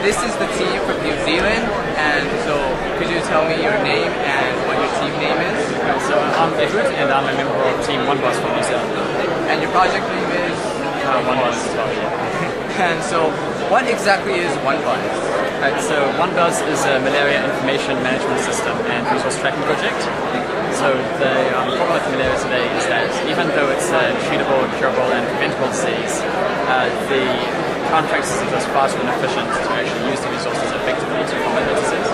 this is the team from New Zealand, and so could you tell me your name and what your team name is? So I'm Edward, and I'm a member of Team OneBuzz from New Zealand. And your project name is? OneBuzz as well, yeah. And so, what exactly is OneBuzz? Right, so OneBuzz is a malaria information management system and resource tracking project. So the problem with malaria today is that even though it's a treatable, curable and preventable disease, the current practices are just far too inefficient to actually use the resources effectively to combat the disease.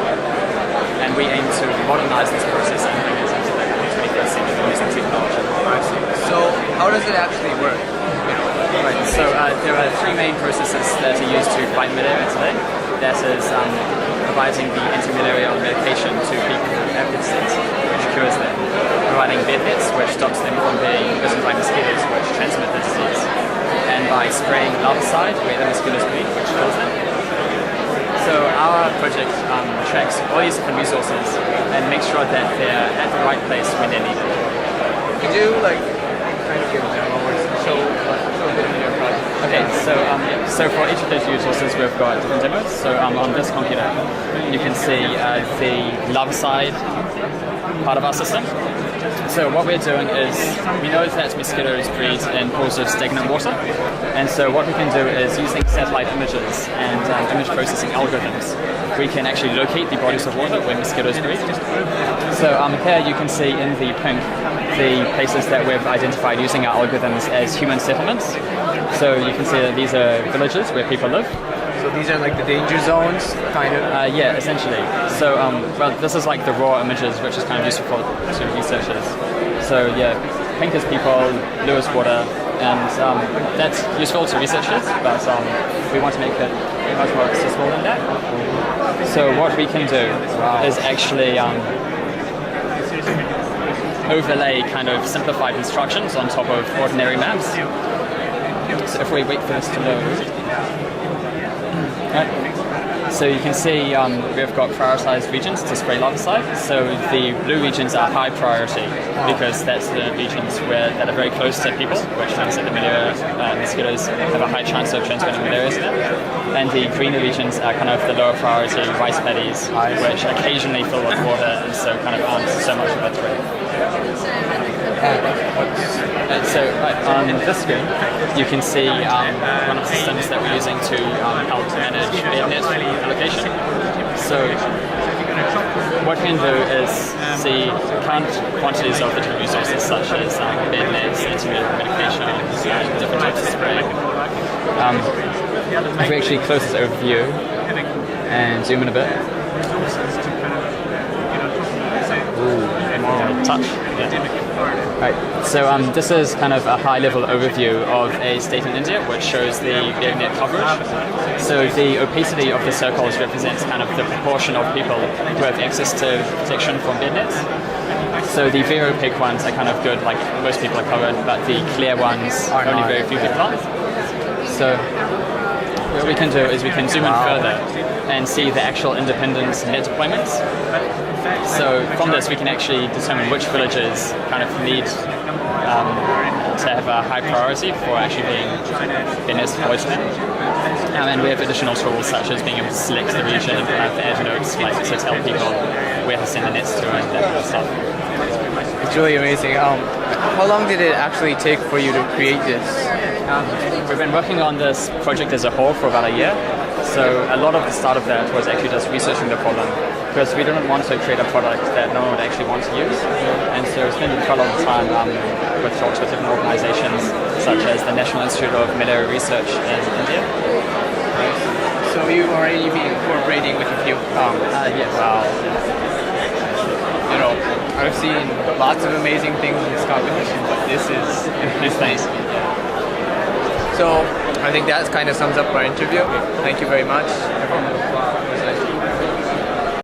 And we aim to modernize this process and bring it into the 21st century using technology. So how does it actually work? Right, so there are three main processes that are used to fight malaria today. That is providing the anti-malarial medication to people who have the disease, which cures them. Providing bed nets, which stops them from being bitten by mosquitoes, which transmit the disease. And by spraying larvicide where the mosquitoes breed, which kills them. So our project tracks all these different resources and makes sure that they're at the right place when they're needed. Could you kind of give a demo or show a bit of your project? Okay, so for each of those resources we've got different demos. So on this computer you can see the larvicide part of our system. So what we're doing is, we know that mosquitoes breed in pools of stagnant water, and so what we can do is, using satellite images and image processing algorithms, we can actually locate the bodies of water where mosquitoes breed. So here you can see in the pink the places that we've identified using our algorithms as human settlements. So you can see that these are villages where people live. So these are like the danger zones, kind of? Yeah, essentially. So, well, this is like the raw images, which is kind of useful to researchers. So yeah, pink is people, blue is water, and that's useful to researchers, but we want to make it much more accessible than that. So what we can do is actually overlay kind of simplified instructions on top of ordinary maps. So if we wait for this to load. Right. So you can see we've got prioritized regions to spray larvicide. So the blue regions are high priority because that's the regions that are very close to people, which means that the malaria mosquitoes have a high chance of transmitting malaria to them. And the greener regions are kind of the lower priority rice paddies, which occasionally fill with water and so kind of aren't so much of a threat. So on this screen, you can see one of the systems that we're using to help manage bed net allocation. So what we can do is see current quantities of the different resources, such as bed nets, antimalarial medication, and different types of spray. If we actually close this overview and zoom in a bit. Touch. Yeah. Right. So this is kind of a high-level overview of a state in India, which shows the bed net coverage. So the opacity of the circles represents kind of the proportion of people who have access to protection from bed nets. So the very opaque ones are kind of good, like most people are covered, but the clear ones only very few people are. So what we can do is we can zoom in further and see the actual independent net deployments. So from this we can actually determine which villages kind of need to have a high priority for actually being bed nets deployed to them. And we have additional tools such as being able to select the region and add notes like to tell people where to send the nets to and that kind of stuff. It's really amazing. How long did it actually take for you to create this? We've been working on this project as a whole for about a year. So a lot of the start of that was actually just researching the problem, because we didn't want to create a product that no one would actually want to use. And so we spent quite a lot of time with talks with different organizations, such as the National Institute of Malaria Research in India. So you've already been cooperating with a few yes. Wow. You know, I've seen lots of amazing things in this competition, but this is nice. So I think that kind of sums up our interview. Thank you very much.